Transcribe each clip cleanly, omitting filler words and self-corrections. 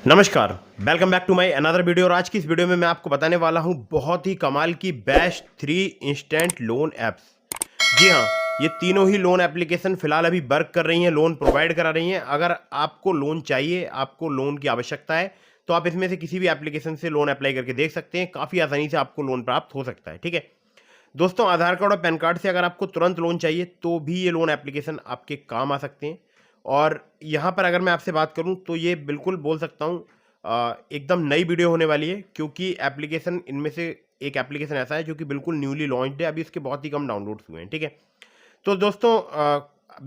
नमस्कार, welcome back to my another video. और आज की इस वीडियो में मैं आपको बताने वाला हूं बहुत ही कमाल की बेस्ट 3 इंस्टेंट लोन ऐप्स। जी हाँ, ये तीनों ही लोन एप्लीकेशन फिलहाल अभी वर्क कर रही हैं, लोन प्रोवाइड करा रही हैं। अगर आपको लोन चाहिए, आपको लोन की आवश्यकता है, तो आप इसमें से किसी भी एप्लीकेशन से लोन अप्लाई करके देख सकते हैं। काफ़ी आसानी से आपको लोन प्राप्त हो सकता है। ठीक है दोस्तों, आधार कार्ड और पैन कार्ड से अगर आपको तुरंत लोन चाहिए तो भी ये लोन एप्लीकेशन आपके काम आ सकते हैं। और यहाँ पर अगर मैं आपसे बात करूँ तो ये बिल्कुल बोल सकता हूँ एकदम नई वीडियो होने वाली है, क्योंकि एप्लीकेशन इनमें से एक एप्लीकेशन ऐसा है जो कि बिल्कुल न्यूली लॉन्च्ड है, अभी इसके बहुत ही कम डाउनलोड्स हुए हैं। ठीक है, तो दोस्तों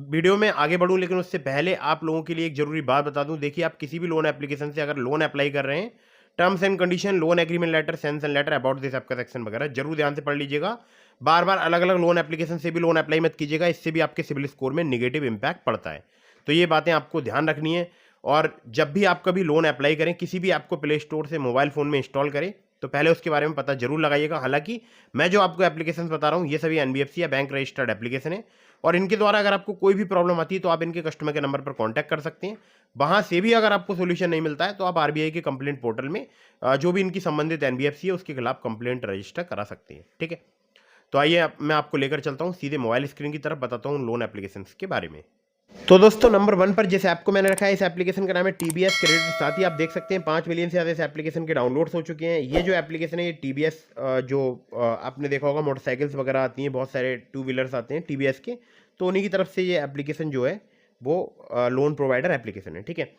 वीडियो में आगे बढ़ूं लेकिन उससे पहले आप लोगों के लिए एक जरूरी बात बता दूं। देखिए, आप किसी भी लोन एप्लीकेशन से अगर लोन अप्लाई कर रहे हैं, terms and condition, loan agreement letter, sanction letter, about this app का सेक्शन वगैरह जरूर ध्यान से पढ़ लीजिएगा। बार बार अलग अलग लोन एप्लीकेशन से भी लोन अप्लाई मत कीजिएगा, इससे भी आपके सिविल स्कोर में निगेटिव इंपैक्ट पड़ता है। तो ये बातें आपको ध्यान रखनी है। और जब भी आप कभी लोन अप्लाई करें, किसी भी ऐप को प्ले स्टोर से मोबाइल फ़ोन में इंस्टॉल करें तो पहले उसके बारे में पता जरूर लगाइएगा। हालांकि मैं जो आपको एप्लीकेशन बता रहा हूँ ये सभी एनबीएफसी या बैंक रजिस्टर्ड एप्लीकेशन है, और इनके द्वारा अगर आपको कोई भी प्रॉब्लम आती है तो आप इनके कस्टमर के नंबर पर कांटेक्ट कर सकते हैं। वहां से भी अगर आपको सोल्यूशन नहीं मिलता है तो आप आरबीआई के कंप्लेंट पोर्टल में जो भी इनकी संबंधित एनबीएफसी है उसके खिलाफ कंप्लेंट रजिस्टर करा सकते हैं। ठीक है, तो आइए मैं आपको लेकर चलता हूँ सीधे मोबाइल स्क्रीन की तरफ, बताता हूँ लोन एप्लीकेशन के बारे में। तो दोस्तों, नंबर 1 पर जिस ऐप को मैंने रखा है, इस एप्लीकेशन का नाम है टीबीएस क्रेडिट। साथ ही आप देख सकते हैं 5 मिलियन से ज़्यादा इस एप्लीकेशन के डाउनलोड्स हो चुके हैं। ये जो एप्लीकेशन है, ये टीबीएस जो आपने देखा होगा मोटरसाइकिल्स वगैरह आती हैं, बहुत सारे टू व्हीलर्स आते हैं टीबीएस के, तो उन्हीं की तरफ से ये एप्लीकेशन जो है वो लोन प्रोवाइडर एप्लीकेशन है। ठीक है,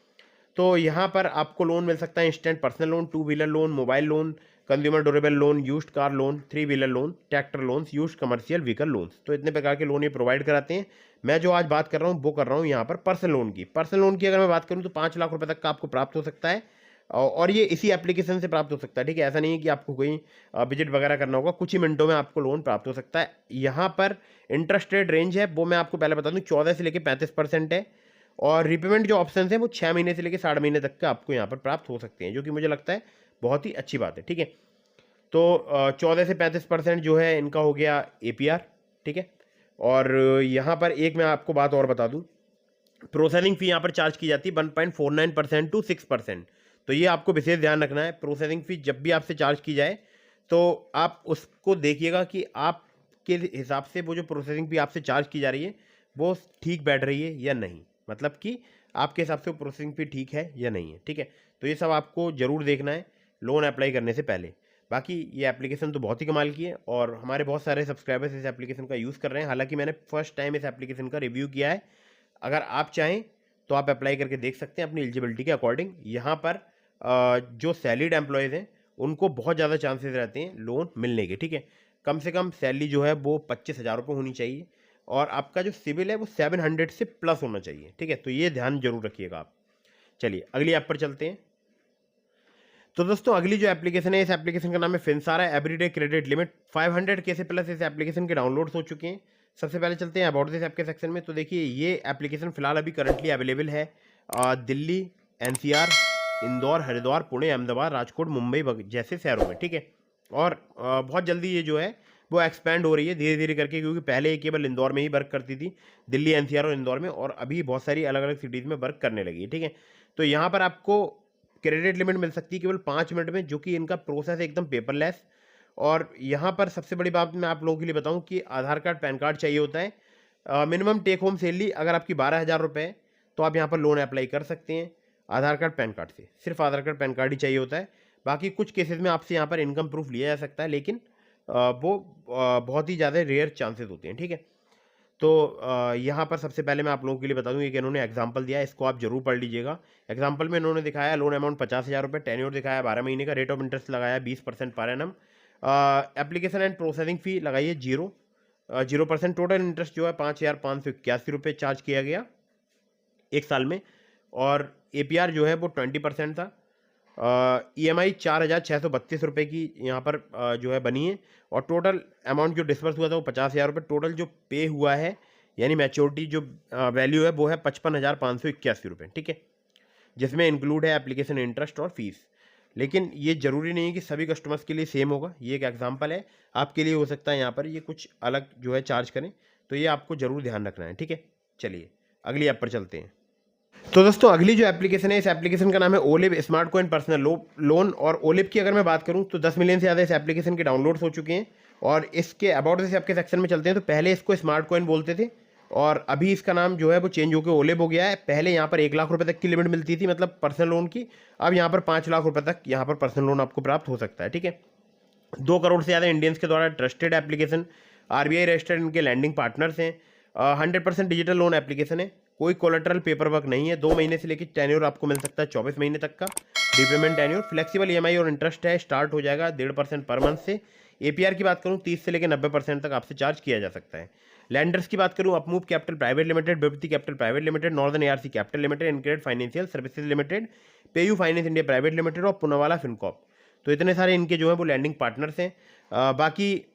तो यहाँ पर आपको लोन मिल सकता है instant personal loan, two wheeler loan, mobile loan, consumer durable loan, used car loan, three wheeler loan, tractor loans, used commercial vehicle loans. तो इतने प्रकार के लोन ये प्रोवाइड कराते हैं। मैं जो आज बात कर रहा हूँ वो कर रहा हूँ यहाँ पर पर्सनल लोन की। पर्सनल लोन की अगर मैं बात करूँ तो 5 लाख रुपए तक का आपको प्राप्त हो सकता है, और ये इसी एप्लीकेशन से प्राप्त हो सकता है। ठीक है, ऐसा नहीं है कि आपको कोई विजिट वगैरह करना होगा, कुछ ही मिनटों में आपको लोन प्राप्त हो सकता है। यहाँ पर इंटरेस्ट रेट रेंज है वो मैं आपको पहले बता दूँ, 14 से लेकर 35% है। और रिपेमेंट जो ऑप्शन है वो 6 महीने से लेकर 60 महीने तक का आपको यहाँ पर प्राप्त हो सकते हैं, जो कि मुझे लगता है बहुत ही अच्छी बात है। ठीक है, तो 14 से 35% जो है इनका हो गया एपीआर। ठीक है, और यहाँ पर एक मैं आपको बात और बता दूँ, प्रोसेसिंग फी यहाँ पर चार्ज की जाती है 1.49% टू 6%। तो ये आपको विशेष ध्यान रखना है। प्रोसेसिंग फी जब भी आपसे चार्ज की जाए तो आप उसको देखिएगा कि आपके हिसाब से वो जो प्रोसेसिंग फी आपसे चार्ज की जा रही है वो ठीक बैठ रही है या नहीं, मतलब कि आपके हिसाब से वो प्रोसेसिंग फी ठीक है या नहीं है। ठीक है, तो ये सब आपको ज़रूर देखना है लोन अप्लाई करने से पहले। बाकी ये एप्लीकेशन तो बहुत ही कमाल की है और हमारे बहुत सारे सब्सक्राइबर्स इस एप्लीकेशन का यूज़ कर रहे हैं। हालांकि मैंने फर्स्ट टाइम इस एप्लीकेशन का रिव्यू किया है। अगर आप चाहें तो आप अप्लाई करके देख सकते हैं अपनी एलिजिबिलिटी के अकॉर्डिंग। यहाँ पर जो सैलरीड एम्प्लॉयज़ हैं उनको बहुत ज़्यादा चांसेस रहते हैं लोन मिलने के। ठीक है, कम से कम सैलरी जो है वो 25,000 रुपये होनी चाहिए, और आपका जो सिविल है वो 700 से प्लस होना चाहिए। ठीक है, तो ये ध्यान जरूर रखिएगा आप। चलिए अगली ऐप पर चलते हैं। तो दोस्तों, अगली जो एप्लीकेशन है, इस एप्लीकेशन का नाम है फिनसारा एवरीडे क्रेडिट लिमिट। 500 के से प्लस इस एप्लीकेशन के डाउनलोड्स हो चुके हैं। सबसे पहले चलते हैं अबाउट दिस ऐप के सेक्शन में। तो देखिए, ये एप्लीकेशन फिलहाल अभी करंटली अवेलेबल है दिल्ली, एनसीआर, इंदौर, हरिद्वार, पुणे, अहमदाबाद, राजकोट, मुंबई जैसे शहरों में। ठीक है, और बहुत जल्दी ये जो है वो एक्सपैंड हो रही है धीरे धीरे करके, क्योंकि पहले ये केवल इंदौर में ही वर्क करती थी, दिल्ली, एनसीआर और इंदौर में, और अभी बहुत सारी अलग अलग सिटीज़ में वर्क करने लगी है। ठीक है, तो यहाँ पर आपको क्रेडिट लिमिट मिल सकती है केवल 5 मिनट में, जो कि इनका प्रोसेस है एकदम पेपरलेस। और यहाँ पर सबसे बड़ी बात मैं आप लोगों के लिए बताऊँ कि आधार कार्ड, पैन कार्ड चाहिए होता है। मिनिमम टेक होम सैलरी अगर आपकी 12,000 रुपये है तो आप यहाँ पर लोन अप्लाई कर सकते हैं आधार कार्ड, पैन कार्ड से। सिर्फ आधार कार्ड, पैन कार्ड ही चाहिए होता है। बाकी कुछ केसेस में आपसे यहाँ पर इनकम प्रूफ लिया जा सकता है, लेकिन वो बहुत ही ज़्यादा रेयर चांसेस होते हैं। ठीक है, तो यहाँ पर सबसे पहले मैं आप लोगों के लिए बता दूं कि इन्होंने एग्जाम्पल दिया है, इसको आप जरूर पढ़ लीजिएगा। एग्जाम्पल में इन्होंने दिखाया लोन अमाउंट 50,000 रुपये, टेन्योर दिखाया 12 महीने का, रेट ऑफ इंटरेस्ट लगाया 20% per annum, application and processing fee लगाइए 0%, टोटल इंटरेस्ट जो है 5,581 रुपये चार्ज किया गया 1 साल में, और एपीआर जो है वो 20% था। EMI 4,632 रुपये की यहाँ पर जो है बनी है, और टोटल अमाउंट जो डिस्बर्स हुआ था वो 50,000 रुपये। टोटल जो पे हुआ है यानी मैच्योरिटी जो वैल्यू है वो है 55,581 रुपये। ठीक है, जिसमें इंक्लूड है एप्लीकेशन इंटरेस्ट और फीस। लेकिन ये ज़रूरी नहीं है कि सभी कस्टमर्स के लिए सेम होगा, ये एक एग्जांपल है, आपके लिए हो सकता है यहाँ पर ये कुछ अलग जो है चार्ज करें, तो ये आपको ज़रूर ध्यान रखना है। ठीक है, चलिए अगली ऐप पर चलते हैं। तो दोस्तों अगली जो एप्लीकेशन है, इस एप्लीकेशन का नाम है olive smart coin personal loan. और ओलिव की अगर मैं बात करूं तो 10 मिलियन से ज़्यादा इस एप्लीकेशन के डाउनलोड्स हो चुके हैं। और इसके अबाउट दिस ऐप के सेक्शन में चलते हैं तो पहले इसको स्मार्ट कॉइन बोलते थे और अभी इसका नाम जो है वो चेंज होकर ओलिव हो गया है। पहले यहाँ पर 1 लाख रुपए तक की लिमिट मिलती थी, मतलब पर्सनल लोन की। अब यहाँ पर 5 लाख रुपए तक यहाँ पर पर्सनल लोन आपको प्राप्त हो सकता है। ठीक है, 2 करोड़ से ज़्यादा इंडियंस के द्वारा ट्रस्टेड एप्लीकेशन, आरबीआई रजिस्टर्ड इनके लैंडिंग पार्टनर्स हैं। 100% डिजिटल लोन एप्लीकेशन है, कोई कोलेटरल पेपर वर्क नहीं है। 2 महीने से लेकर टेन्योर आपको मिल सकता है 24 महीने तक का रिपेमेंट टेन्योर। फ्लेक्सिबल ईएमआई और इंटरेस्ट है, स्टार्ट हो जाएगा 1.5% पर मंथ से। एपीआर की बात करूँ 30 से लेकर 90% तक आपसे चार्ज किया जा सकता है। लैंडर्स की बात करूँ अपमूव कैपिटल प्राइवेट लिमिटेड, बिपति capital private limited, Northern ARC capital limited, InCred financial services limited, PayU finance India private limited और पुनावाला फिनकॉप। तो इतने सारे इनके जो है वो लैंडिंग पार्टनर्स हैं। बाकी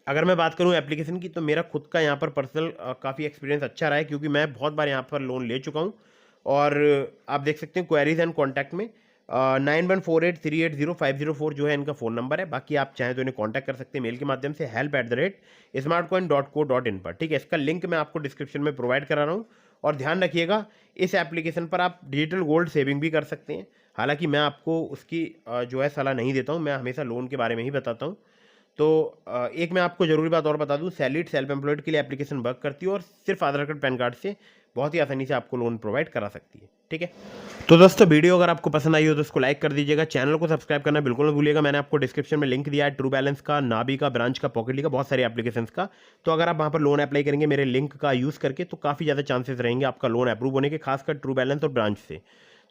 अगर मैं बात करूं एप्लीकेशन की तो मेरा खुद का यहाँ पर पर्सनल काफ़ी एक्सपीरियंस अच्छा रहा है, क्योंकि मैं बहुत बार यहाँ पर लोन ले चुका हूँ। और आप देख सकते हैं क्वेरीज एंड कॉन्टैक्ट में 9148380504 जो है इनका फ़ोन नंबर है। बाकी आप चाहें तो इन्हें कॉन्टैक्ट कर सकते हैं मेल के माध्यम से help@smartcoin.co.in पर। ठीक है, इसका लिंक मैं आपको डिस्क्रिप्शन में प्रोवाइड करा रहा हूँ। और ध्यान रखिएगा इस एप्लीकेशन पर आप डिजिटल गोल्ड सेविंग भी कर सकते हैं। हालांकि मैं आपको उसकी जो है सलाह नहीं देता हूँ, मैं हमेशा लोन के बारे में ही बताता हूँ। तो एक मैं आपको ज़रूरी बात और बता दूं, सैलरीड सेल्फ एम्प्लॉयड के लिए एप्लीकेशन वर्क करती है और सिर्फ आधार कार्ड पैन कार्ड से बहुत ही आसानी से आपको लोन प्रोवाइड करा सकती है। ठीक है, तो दोस्तों वीडियो अगर आपको पसंद आई हो तो इसको लाइक कर दीजिएगा, चैनल को सब्सक्राइब करना बिल्कुल मत भूलिएगा। मैंने आपको डिस्क्रिप्शन में लिंक दिया है ट्रू बैलेंस का, नाबी का, ब्रांच का, पॉकेटली का, बहुत सारी एप्लीकेशंस का। तो अगर आप वहाँ पर लोन अप्लाई करेंगे मेरे लिंक का यूज़ करके तो काफ़ी ज़्यादा चांसेस रहेंगे आपका लोन अप्रूव होने के, खासकर ट्रू बैलेंस और ब्रांच से।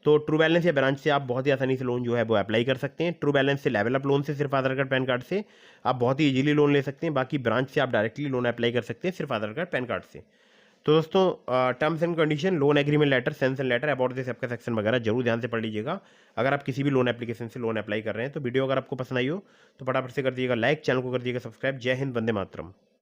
तो ट्रू बैलेंस या ब्रांच से आप बहुत ही आसानी से लोन जो है वो अप्लाई कर सकते हैं। ट्रू बैलेंस से लेवल अप लोन से सिर्फ आधार कार्ड पैन कार्ड से आप बहुत ही इजीली लोन ले सकते हैं। बाकी ब्रांच से आप डायरेक्टली लोन अप्लाई कर सकते हैं सिर्फ आधार कार्ड पैन कार्ड से। तो दोस्तों terms and condition, loan agreement letter, sanction letter, about this आपका सेक्शन वगैरह जरूर ध्यान से पढ़ लीजिएगा अगर आप किसी भी लोन एप्लीकेशन से लोन अप्लाई कर रहे हैं। तो वीडियो अगर आपको पसंद आई हो तो फटाफट से कर दीजिएगा लाइक, चैनल को कर दीजिएगा सब्सक्राइब। जय हिंद, वंदे मातरम।